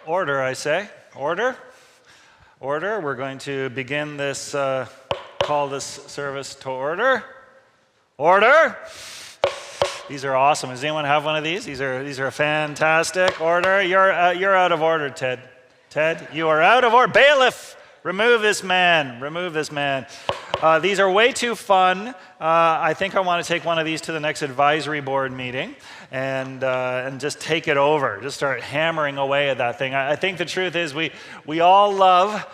Order, I say. Order. Order. We're going to begin this, call this service to order. Order. These are awesome. Does anyone have one of these? These are fantastic. Order. You're out of order, Ted. Ted, you are out of order. Bailiff, remove this man. Remove this man. These are way too fun. I think I want to take one of these to the next advisory board meeting and just take it over. Just start hammering away at that thing. I think the truth is we all love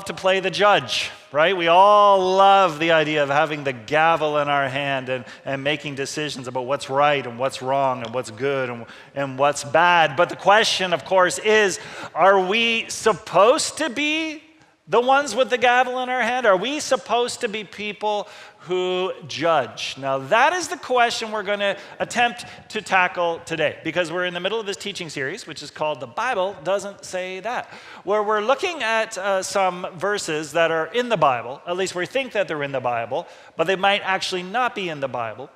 to play the judge, right? We all love the idea of having the gavel in our hand and making decisions about what's right and what's wrong and what's good and what's bad. But the question, of course, is, are we supposed to be the ones with the gavel in our hand? Are we supposed to be people who judge? Now, that is the question we're going to attempt to tackle today, because we're in the middle of this teaching series, which is called The Bible Doesn't Say That, where we're looking at some verses that are in the Bible. At least we think that they're in the Bible, but they might actually not be in the Bible.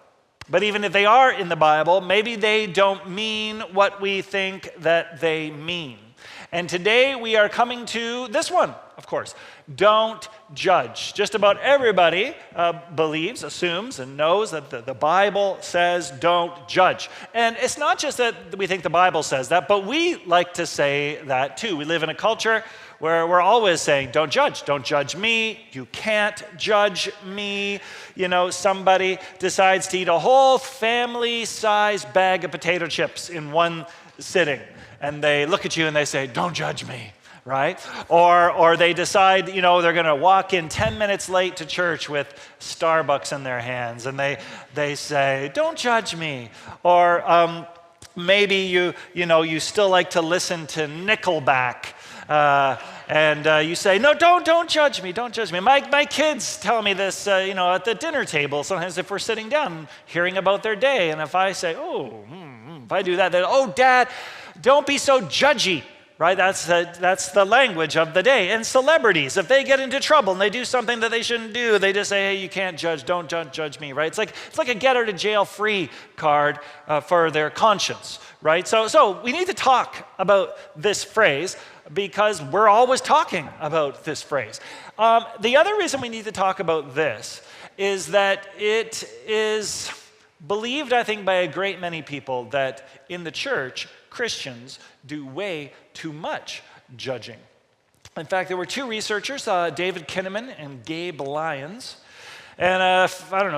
But even if they are in the Bible, maybe they don't mean what we think that they mean. And today we are coming to this one, of course. Don't judge. Just about everybody believes, assumes, and knows that the Bible says don't judge. And it's not just that we think the Bible says that, but we like to say that too. We live in a culture where we're always saying, don't judge me, you can't judge me. You know, somebody decides to eat a whole family-sized bag of potato chips in one sitting. And they look at you and they say, don't judge me, right? Or they decide, you know, they're going to walk in 10 minutes late to church with Starbucks in their hands. And they say, don't judge me. Or maybe you still like to listen to Nickelback. And you say, no, don't judge me, don't judge me. My kids tell me this, at the dinner table, sometimes if we're sitting down hearing about their day. And if I say, if I do that, then, Dad, don't be so judgy, right? That's the language of the day. And celebrities, if they get into trouble and they do something that they shouldn't do, they just say, hey, you can't judge, don't judge me, right? It's like a get out of jail free card for their conscience, right? So we need to talk about this phrase because we're always talking about this phrase. The other reason we need to talk about this is that it is believed, I think, by a great many people that in the church, Christians do way too much judging. In fact, there were two researchers, David Kinnaman and Gabe Lyons, and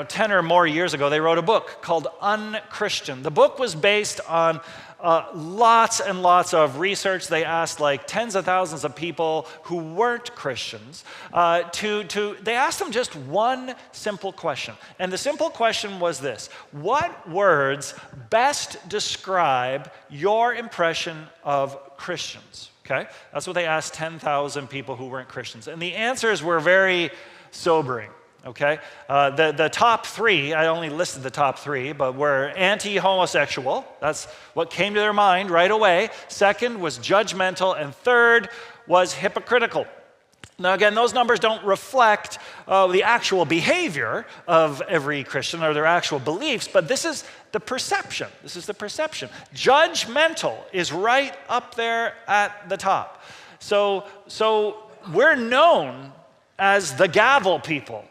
10 or more years ago, they wrote a book called Unchristian. The book was based on lots and lots of research. They asked like tens of thousands of people who weren't Christians they asked them just one simple question. And the simple question was this: what words best describe your impression of Christians? Okay, that's what they asked 10,000 people who weren't Christians. And the answers were very sobering. Okay, the top three, I only listed the top three, but were anti-homosexual. That's what came to their mind right away. Second was judgmental, and third was hypocritical. Now again, those numbers don't reflect the actual behavior of every Christian or their actual beliefs, but this is the perception. This is the perception. Judgmental is right up there at the top. So we're known as the gavel people.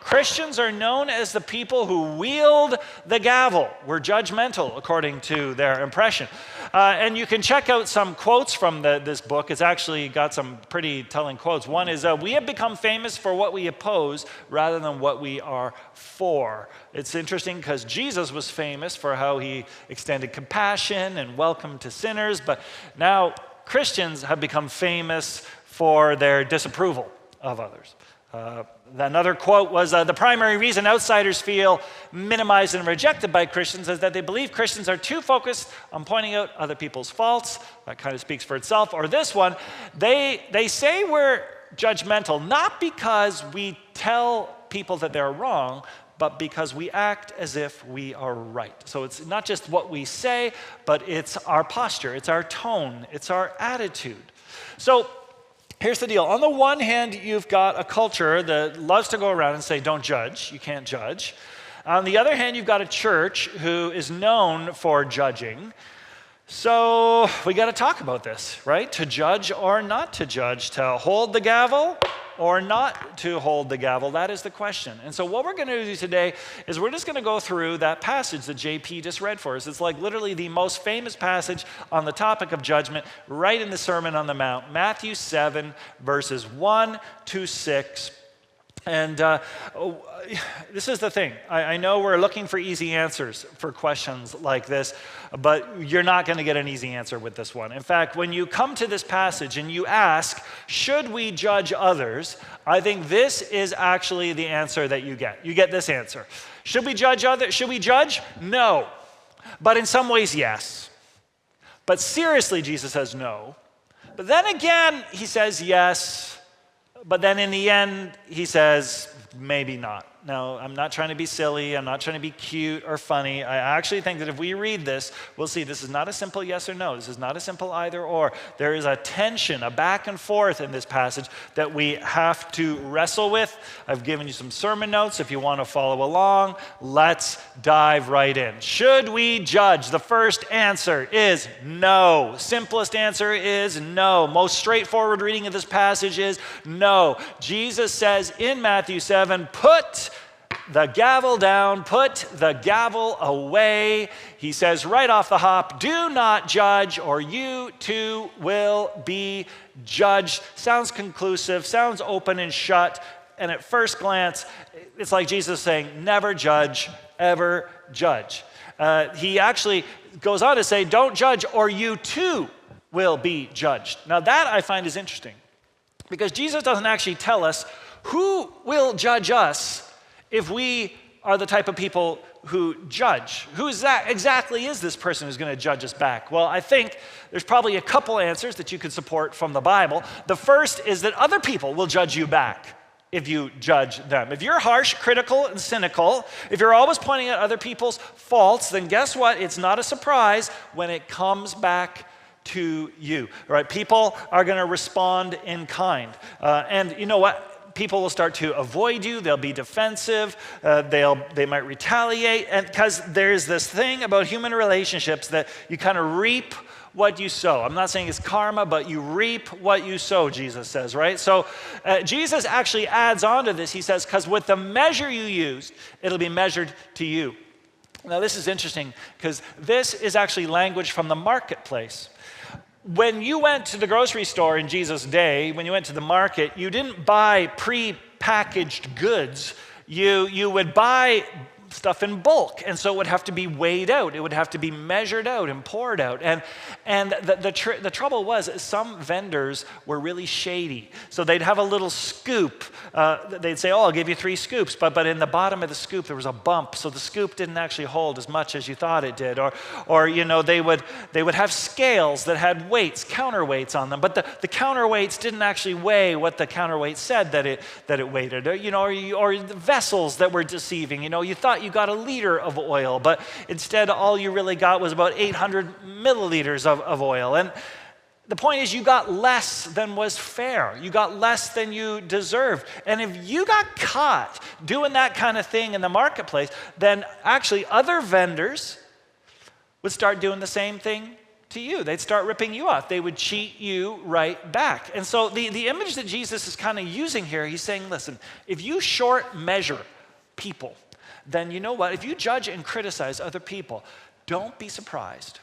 Christians are known as the people who wield the gavel. We're judgmental, according to their impression. And you can check out some quotes from this book. It's actually got some pretty telling quotes. One is, we have become famous for what we oppose rather than what we are for. It's interesting because Jesus was famous for how he extended compassion and welcome to sinners, but now Christians have become famous for their disapproval of others. Another quote was, the primary reason outsiders feel minimized and rejected by Christians is that they believe Christians are too focused on pointing out other people's faults. That kind of speaks for itself. Or this one, they say we're judgmental, not because we tell people that they're wrong, but because we act as if we are right. So it's not just what we say, but it's our posture, it's our tone, it's our attitude. So here's the deal. On the one hand, you've got a culture that loves to go around and say, don't judge, you can't judge. On the other hand, you've got a church who is known for judging. So we got to talk about this, right? To judge or not to judge, to hold the gavel or not to hold the gavel, that is the question. And so what we're going to do today is we're just going to go through that passage that JP just read for us. It's like literally the most famous passage on the topic of judgment right in the Sermon on the Mount, Matthew 7, verses 1 to 6. And this is the thing. I know we're looking for easy answers for questions like this, but you're not going to get an easy answer with this one. In fact, when you come to this passage and you ask, should we judge others? I think this is actually the answer that you get. You get this answer. Should we judge others? Should we judge? No. But in some ways, yes. But seriously, Jesus says no. But then again, he says yes. But then in the end, he says, maybe not. Now, I'm not trying to be silly. I'm not trying to be cute or funny. I actually think that if we read this, we'll see this is not a simple yes or no. This is not a simple either or. There is a tension, a back and forth in this passage that we have to wrestle with. I've given you some sermon notes if you want to follow along. Let's dive right in. Should we judge? The first answer is no. Simplest answer is no. Most straightforward reading of this passage is no. Jesus says in Matthew 7, put the gavel down, put the gavel away. He says right off the hop, do not judge or you too will be judged. Sounds conclusive, sounds open and shut. And at first glance, it's like Jesus saying, never judge, ever judge. He actually goes on to say, don't judge or you too will be judged. Now that I find is interesting because Jesus doesn't actually tell us who will judge us if we are the type of people who judge. Who is that exactly is this person who's going to judge us back? Well, I think there's probably a couple answers that you could support from the Bible. The first is that other people will judge you back if you judge them. If you're harsh, critical, and cynical, if you're always pointing at other people's faults, then guess what? It's not a surprise when it comes back to you. All right? People are going to respond in kind. And you know what? People will start to avoid you. They'll be defensive. They might retaliate. And because there's this thing about human relationships that you kind of reap what you sow. I'm not saying it's karma, but you reap what you sow, Jesus says, right? So Jesus actually adds on to this. He says, because with the measure you use, it'll be measured to you. Now, this is interesting because this is actually language from the marketplace. When you went to the grocery store in Jesus' day, when you went to the market, you didn't buy pre-packaged goods. You would buy stuff in bulk, and so it would have to be weighed out. It would have to be measured out and poured out. And the trouble was some vendors were really shady. So they'd have a little scoop. They'd say, oh, I'll give you 3 scoops. But in the bottom of the scoop, there was a bump. So the scoop didn't actually hold as much as you thought it did. Or you know, they would have scales that had weights, counterweights on them. But the counterweights didn't actually weigh what the counterweight said that it weighed. Or the vessels that were deceiving. You know, you thought you got a liter of oil, but instead all you really got was about 800 milliliters of oil. And the point is you got less than was fair. You got less than you deserved. And if you got caught doing that kind of thing in the marketplace, then actually other vendors would start doing the same thing to you. They'd start ripping you off. They would cheat you right back. And so the image that Jesus is kind of using here, he's saying, listen, if you short measure people, then you know what? If you judge and criticize other people, don't be surprised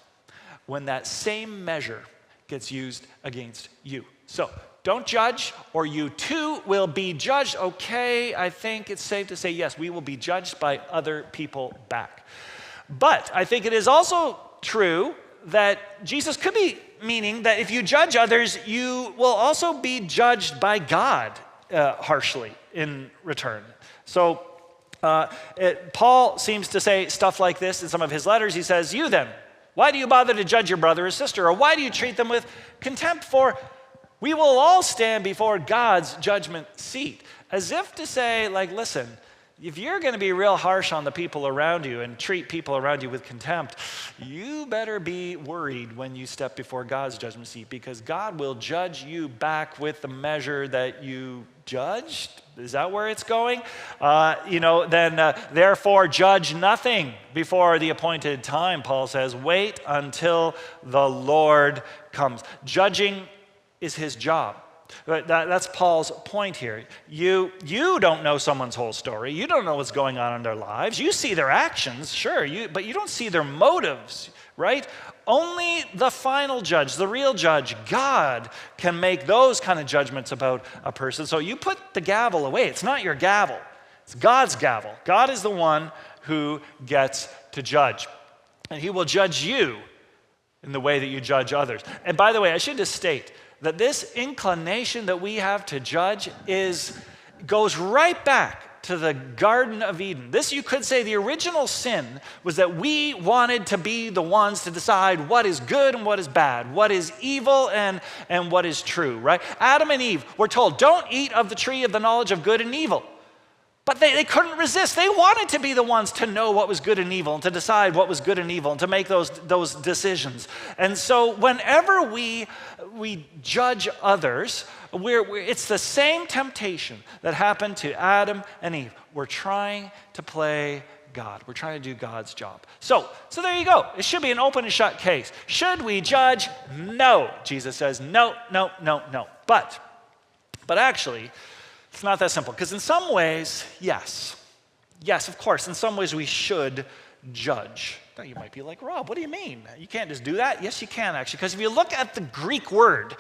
when that same measure gets used against you. So don't judge or you too will be judged. Okay, I think it's safe to say, yes, we will be judged by other people back. But I think it is also true that Jesus could be meaning that if you judge others, you will also be judged by God harshly in return. So Paul seems to say stuff like this in some of his letters. He says, you then, why do you bother to judge your brother or sister? Or why do you treat them with contempt? For we will all stand before God's judgment seat. As if to say, like, listen, If you're going to be real harsh on the people around you and treat people around you with contempt, you better be worried when you step before God's judgment seat, because God will judge you back with the measure that you judged. Is that where it's going? Therefore judge nothing before the appointed time, Paul says. Wait until the Lord comes. Judging is his job. That's Paul's point here. You don't know someone's whole story. You don't know what's going on in their lives. You see their actions, sure, but you don't see their motives, right? Only the final judge, the real judge, God, can make those kind of judgments about a person. So you put the gavel away. It's not your gavel. It's God's gavel. God is the one who gets to judge. And he will judge you in the way that you judge others. And by the way, I should just state that this inclination that we have to judge goes right back to the Garden of Eden. This, you could say, the original sin was that we wanted to be the ones to decide what is good and what is bad, what is evil and what is true, right? Adam and Eve were told, don't eat of the tree of the knowledge of good and evil. But they couldn't resist. They wanted to be the ones to know what was good and evil and to decide what was good and evil and to make those decisions. And so whenever we judge others, it's the same temptation that happened to Adam and Eve. We're trying to play God. We're trying to do God's job. So there you go. It should be an open and shut case. Should we judge? No. Jesus says no. But actually, it's not that simple, because in some ways, yes, of course, in some ways we should judge. Now you might be like, Rob, what do you mean? You can't just do that? Yes, you can actually, because if you look at the Greek word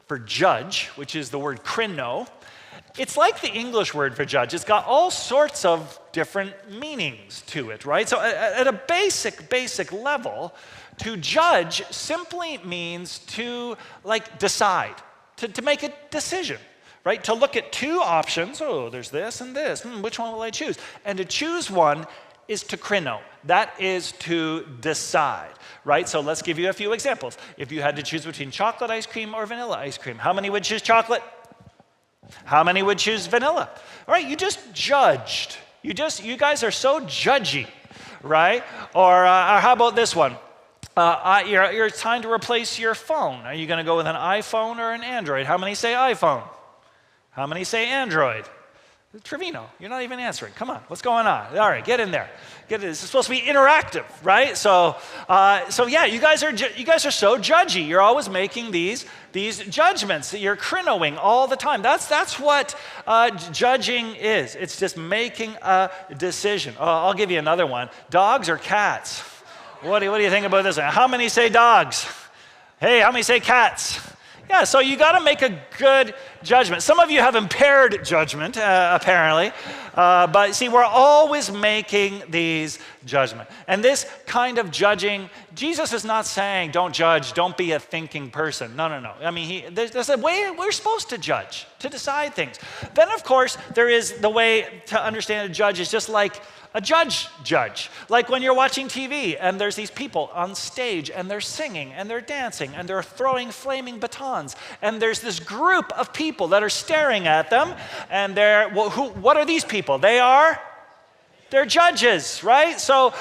for judge, which is the word krino, it's like the English word for judge. It's got all sorts of different meanings to it, right? So at a basic level, to judge simply means to decide, to make a decision. Right? To look at two options, there's this and this, which one will I choose? And to choose one is to krino. That is to decide, right? So let's give you a few examples. If you had to choose between chocolate ice cream or vanilla ice cream, how many would choose chocolate? How many would choose vanilla? All right, you just judged. You guys are so judgy, right? Or how about this one? You're trying to replace your phone. Are you going to go with an iPhone or an Android? How many say iPhone? How many say Android? Trevino, you're not even answering. Come on, what's going on? All right, get in there. This is supposed to be interactive, right? So yeah, you guys are so judgy. You're always making these judgments. You're krinoing all the time. That's what judging is. It's just making a decision. I'll give you another one. Dogs or cats? What do you think about this one? How many say dogs? Hey, how many say cats? Yeah, so you got to make a good judgment. Some of you have impaired judgment, apparently. But see, we're always making these judgments. And this kind of judging, Jesus is not saying, don't judge, don't be a thinking person. No. I mean, there's a way we're supposed to judge, to decide things. Then, of course, there is the way to understand a judge is just like a judge. Like when you're watching TV and there's these people on stage and they're singing and they're dancing and they're throwing flaming batons and there's this group of people that are staring at them and what are these people? They're judges, right? So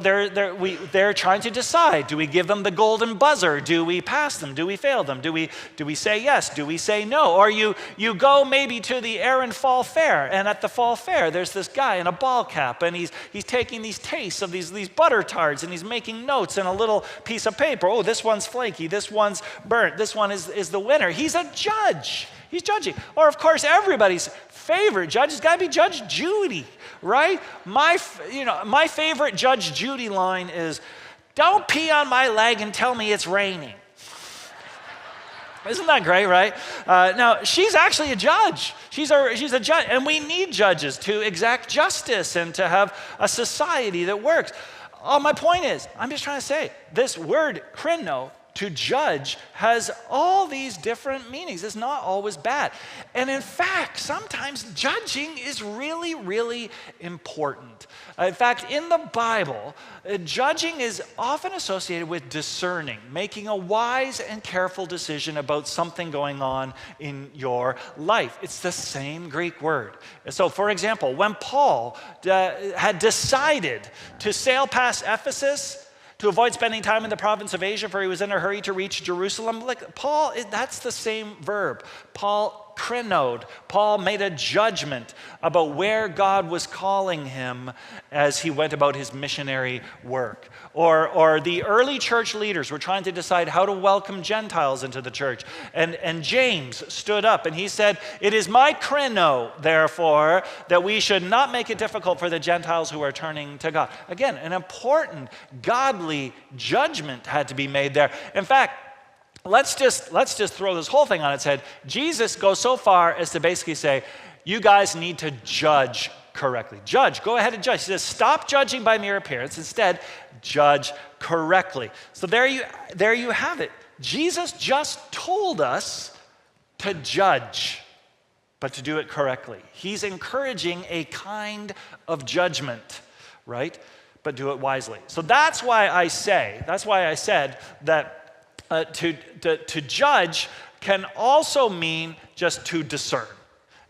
they're trying to decide. Do we give them the golden buzzer? Do we pass them? Do we fail them? Do we say yes? Do we say no? Or you go maybe to the Aaron Fall Fair, and at the Fall Fair there's this guy in a ball cap, and he's taking these tastes of these butter tarts, and he's making notes in a little piece of paper. Oh, this one's flaky. This one's burnt. This one is the winner. He's a judge. He's judging. Or of course, everybody's favorite judge has got to be Judge Judy, right? My favorite Judge Judy line is, "Don't pee on my leg and tell me it's raining." Isn't that great, right? Now, she's actually a judge. She's a judge, and we need judges to exact justice and to have a society that works. My point is, I'm just trying to say, this word krino to judge has all these different meanings. It's not always bad. And in fact, sometimes judging is really, really important. In fact, in the Bible, judging is often associated with discerning, making a wise and careful decision about something going on in your life. It's the same Greek word. So, for example, when Paul had decided to sail past Ephesus, to avoid spending time in the province of Asia, for he was in a hurry to reach Jerusalem. Like Paul, that's the same verb. Paul krenod. Paul made a judgment about where God was calling him as he went about his missionary work. Or the early church leaders were trying to decide how to welcome Gentiles into the church. And James stood up and he said, "It is my kreno, therefore, that we should not make it difficult for the Gentiles who are turning to God." Again, an important godly judgment had to be made there. In fact, let's just throw this whole thing on its head. Jesus goes so far as to basically say, you guys need to judge correctly. Judge, go ahead and judge. He says, stop judging by mere appearance. Instead, judge correctly. So there you have it. Jesus just told us to judge, but to do it correctly. He's encouraging a kind of judgment, right? But do it wisely. So that's why I said that to judge can also mean just to discern,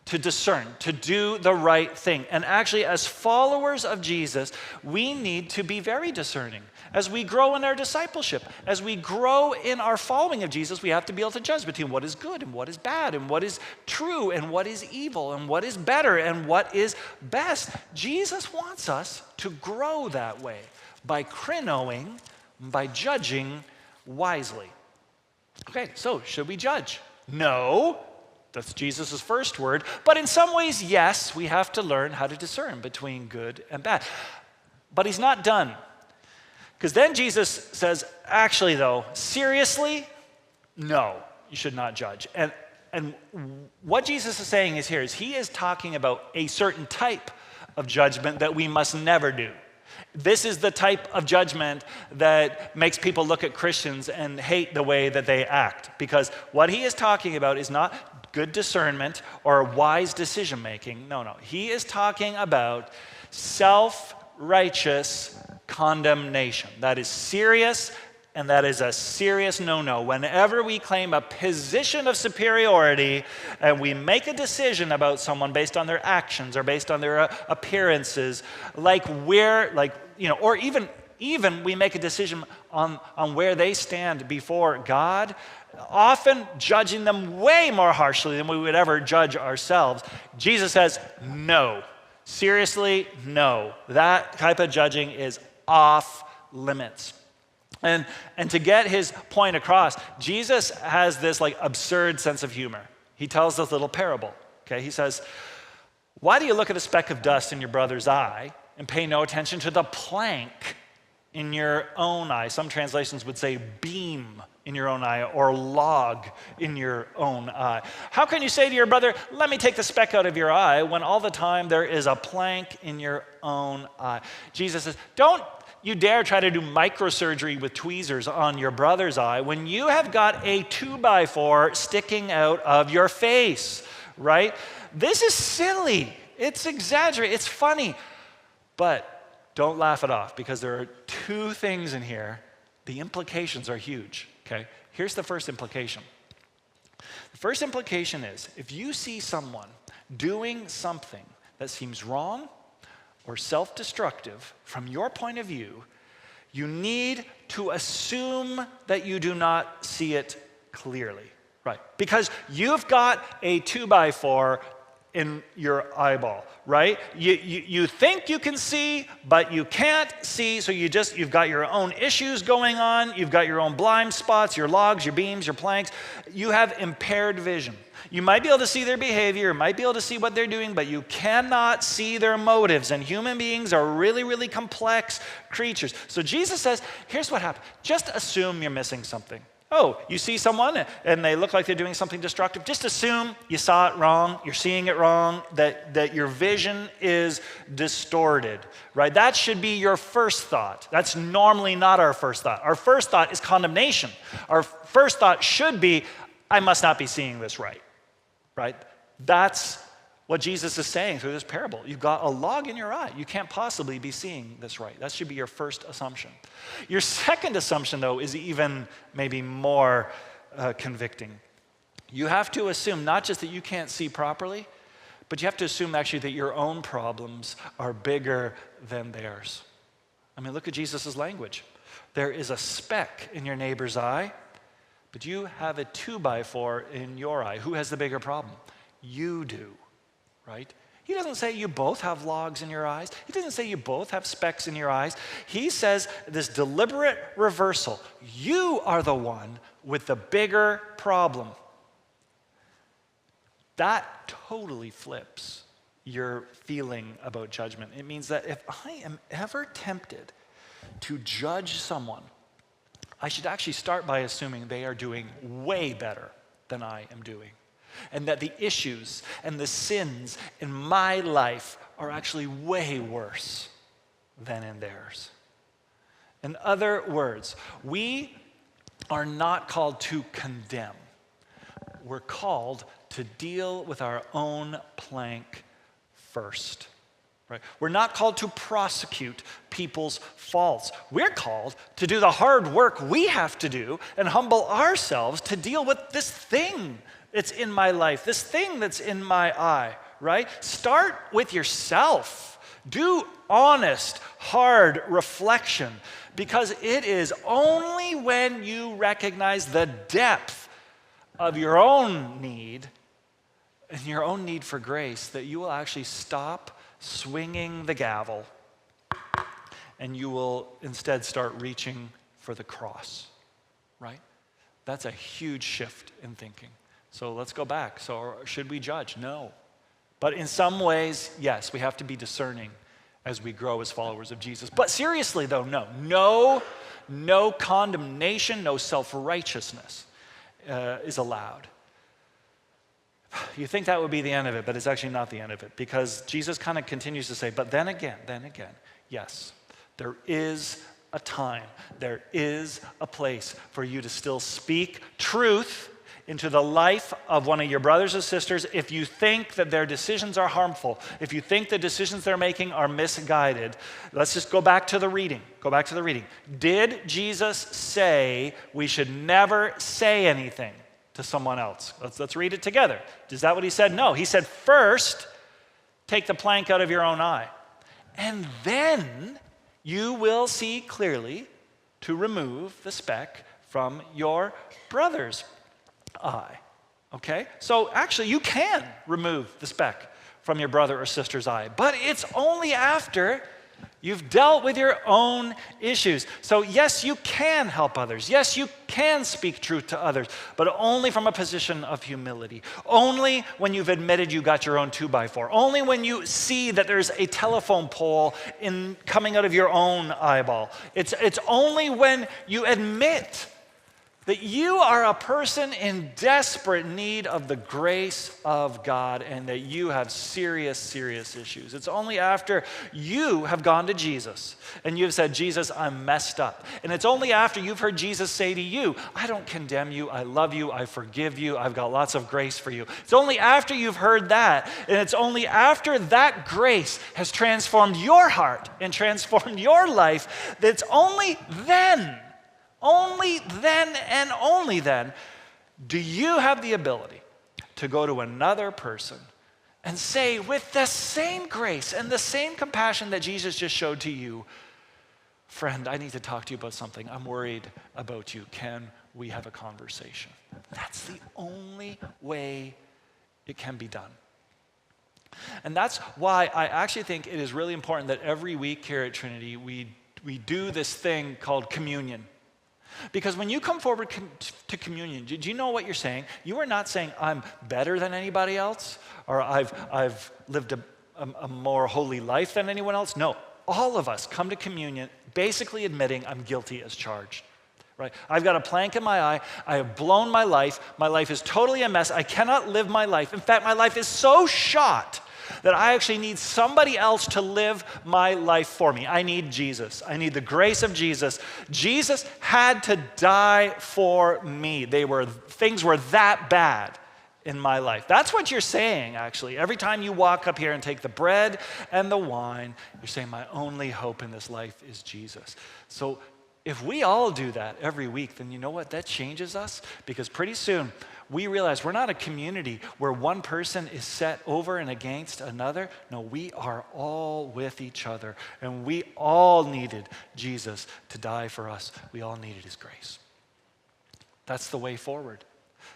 to do the right thing. And actually, as followers of Jesus, we need to be very discerning. As we grow in our discipleship, as we grow in our following of Jesus, we have to be able to judge between what is good and what is bad, and what is true and what is evil, and what is better and what is best. Jesus wants us to grow that way by krenoing, by judging wisely. Okay, so should we judge? No. That's Jesus' first word. But in some ways, yes, we have to learn how to discern between good and bad. But he's not done. Because then Jesus says, actually though, seriously, no, you should not judge. And what Jesus is saying is he is talking about a certain type of judgment that we must never do. This is the type of judgment that makes people look at Christians and hate the way that they act. Because what he is talking about is not good discernment or wise decision making. No. He is talking about self-righteous condemnation. That is serious, and that is a serious no-no. Whenever we claim a position of superiority and we make a decision about someone based on their actions or based on their appearances, or even we make a decision on where they stand before God, often judging them way more harshly than we would ever judge ourselves. Jesus says, no. Seriously, no. That type of judging is off limits. And to get his point across, Jesus has this absurd sense of humor. He tells this little parable. Okay, he says, "Why do you look at a speck of dust in your brother's eye and pay no attention to the plank in your own eye?" Some translations would say beam in your own eye, or log in your own eye. How can you say to your brother, "Let me take the speck out of your eye," when all the time there is a plank in your own eye? Jesus says, don't you dare try to do microsurgery with tweezers on your brother's eye when you have got a 2x4 sticking out of your face, right? This is silly. It's exaggerated. It's funny. But don't laugh it off, because there are two things in here. The implications are huge, okay? Here's the first implication. The first implication is, if you see someone doing something that seems wrong or self-destructive from your point of view, you need to assume that you do not see it clearly, right? Because you've got a 2x4 in your eyeball, right? You think you can see, but you can't see, so you've got your own issues going on, you've got your own blind spots, your logs, your beams, your planks. You have impaired vision. You might be able to see their behavior, you might be able to see what they're doing, but you cannot see their motives. And human beings are really, really complex creatures. So Jesus says, here's what happens. Just assume you're missing something. Oh, you see someone and they look like they're doing something destructive, just assume you saw it wrong, you're seeing it wrong, that your vision is distorted, right? That should be your first thought. That's normally not our first thought. Our first thought is condemnation. Our first thought should be, I must not be seeing this right? That's what Jesus is saying through this parable. You've got a log in your eye. You can't possibly be seeing this right. That should be your first assumption. Your second assumption, though, is even maybe more convicting. You have to assume not just that you can't see properly, but you have to assume actually that your own problems are bigger than theirs. I mean, look at Jesus' language. There is a speck in your neighbor's eye, but you have a 2x4 in your eye. Who has the bigger problem? You do. Right? He doesn't say you both have logs in your eyes. He doesn't say you both have specks in your eyes. He says this deliberate reversal. You are the one with the bigger problem. That totally flips your feeling about judgment. It means that if I am ever tempted to judge someone, I should actually start by assuming they are doing way better than I am doing. And that the issues and the sins in my life are actually way worse than in theirs. In other words, we are not called to condemn. We're called to deal with our own plank first. Right? We're not called to prosecute people's faults. We're called to do the hard work we have to do and humble ourselves to deal with this thing that's in my life, this thing that's in my eye, right? Start with yourself. Do honest, hard reflection, because it is only when you recognize the depth of your own need and your own need for grace that you will actually stop swinging the gavel and you will instead start reaching for the cross, right? That's a huge shift in thinking. So let's go back. So should we judge? No. But in some ways, yes, we have to be discerning as we grow as followers of Jesus. But seriously though, no condemnation, no self-righteousness is allowed. You think that would be the end of it, but it's actually not the end of it, because Jesus kind of continues to say, but then again, yes, there is a time, there is a place for you to still speak truth into the life of one of your brothers or sisters if you think that their decisions are harmful, if you think the decisions they're making are misguided. Let's just go back to the reading. Did Jesus say we should never say anything to someone else? Let's read it together. Is that what he said? No. He said, first, take the plank out of your own eye, and then you will see clearly to remove the speck from your brother's eye. Okay? So actually, you can remove the speck from your brother or sister's eye, but it's only after you've dealt with your own issues. So yes, you can help others. Yes, you can speak truth to others, but only from a position of humility. Only when you've admitted you got your own 2x4. Only when you see that there's a telephone pole coming out of your own eyeball. It's only when you admit that you are a person in desperate need of the grace of God and that you have serious, serious issues. It's only after you have gone to Jesus and you've said, Jesus, I'm messed up. And it's only after you've heard Jesus say to you, I don't condemn you, I love you, I forgive you, I've got lots of grace for you. It's only after you've heard that, and it's only after that grace has transformed your heart and transformed your life, that's only then and only then do you have the ability to go to another person and say with the same grace and the same compassion that Jesus just showed to you, friend, I need to talk to you about something. I'm worried about you. Can we have a conversation? That's the only way it can be done. And that's why I actually think it is really important that every week here at Trinity we do this thing called communion. Because when you come forward to communion, do you know what you're saying? You are not saying, I'm better than anybody else, or I've lived a more holy life than anyone else. No, all of us come to communion basically admitting I'm guilty as charged, right? I've got a plank in my eye. I have blown my life. My life is totally a mess. I cannot live my life. In fact, my life is so shot that I actually need somebody else to live my life for me. I need Jesus. I need the grace of Jesus. Jesus had to die for me. Things were that bad in my life. That's what you're saying, actually. Every time you walk up here and take the bread and the wine, you're saying, my only hope in this life is Jesus. So if we all do that every week, then you know what? That changes us, because pretty soon we realize we're not a community where one person is set over and against another. No, we are all with each other, and we all needed Jesus to die for us. We all needed his grace. That's the way forward.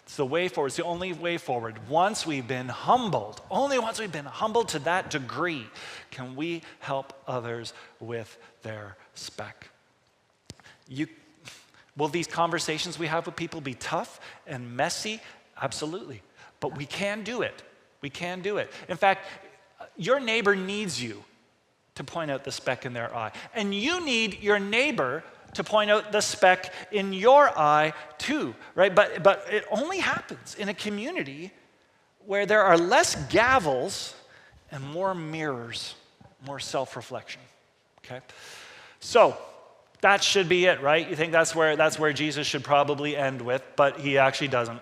It's the way forward. It's the only way forward. Once we've been humbled, only once we've been humbled to that degree, can we help others with their speck. Will these conversations we have with people be tough and messy? Absolutely. But we can do it. We can do it. In fact, your neighbor needs you to point out the speck in their eye. And you need your neighbor to point out the speck in your eye too, right? But it only happens in a community where there are less gavels and more mirrors, more self-reflection, okay? So that should be it, right? You think that's where Jesus should probably end with, but he actually doesn't.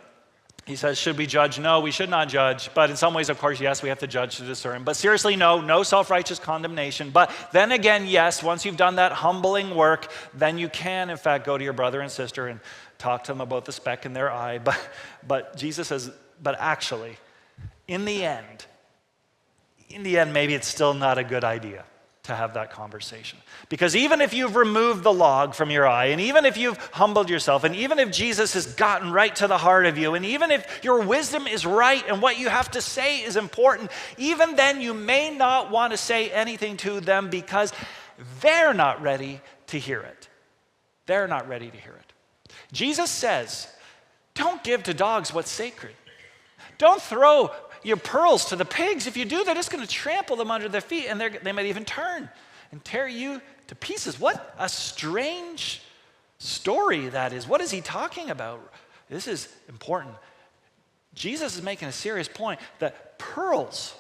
He says, should we judge? No, we should not judge. But in some ways, of course, yes, we have to judge to discern. But seriously, no self-righteous condemnation. But then again, yes, once you've done that humbling work, then you can, in fact, go to your brother and sister and talk to them about the speck in their eye. But Jesus says, but actually, in the end, maybe it's still not a good idea to have that conversation. Because even if you've removed the log from your eye, and even if you've humbled yourself, and even if Jesus has gotten right to the heart of you, and even if your wisdom is right and what you have to say is important, even then you may not want to say anything to them because they're not ready to hear it. They're not ready to hear it. Jesus says, don't give to dogs what's sacred. Don't throw your pearls to the pigs. If you do, they're just going to trample them under their feet, and they might even turn and tear you to pieces. What a strange story that is. What is he talking about? This is important. Jesus is making a serious point that pearls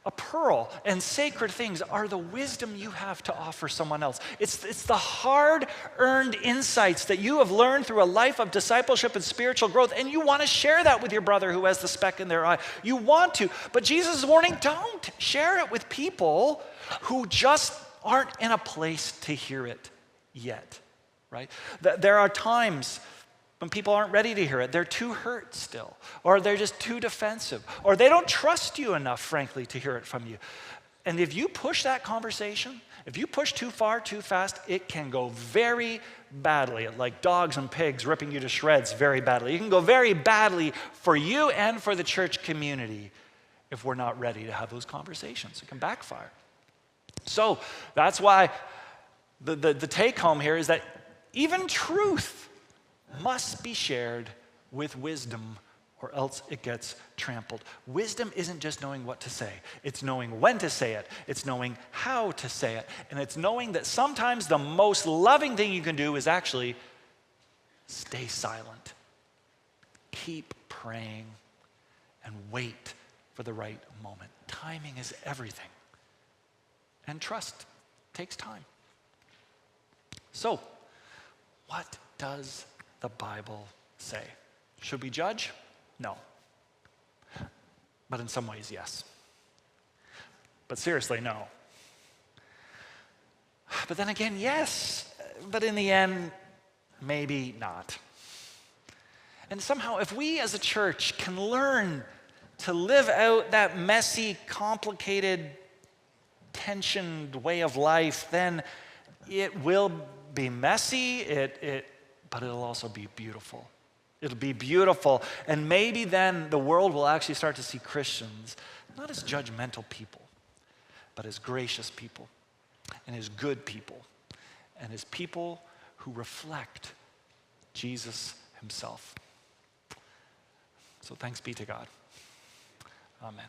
a pearl and sacred things are the wisdom you have to offer someone else. It's the hard-earned insights that you have learned through a life of discipleship and spiritual growth, and you want to share that with your brother who has the speck in their eye. You want to, but Jesus is warning, don't share it with people who just aren't in a place to hear it yet, right? There are times when people aren't ready to hear it. They're too hurt still, or they're just too defensive, or they don't trust you enough, frankly, to hear it from you. And if you push that conversation, if you push too far, too fast, it can go very badly, like dogs and pigs ripping you to shreds very badly. It can go very badly for you and for the church community if we're not ready to have those conversations. It can backfire. So that's why the take home here is that even truth must be shared with wisdom, or else it gets trampled. Wisdom isn't just knowing what to say. It's knowing when to say it. It's knowing how to say it. And it's knowing that sometimes the most loving thing you can do is actually stay silent. Keep praying and wait for the right moment. Timing is everything. And trust takes time. So, what does the Bible say? Should we judge? No. But in some ways, yes. But seriously, no. But then again, yes. But in the end, maybe not. And somehow, if we as a church can learn to live out that messy, complicated, tensioned way of life, then it will be messy, but it'll also be beautiful. It'll be beautiful. And maybe then the world will actually start to see Christians not as judgmental people, but as gracious people, and as good people, and as people who reflect Jesus himself. So thanks be to God. Amen.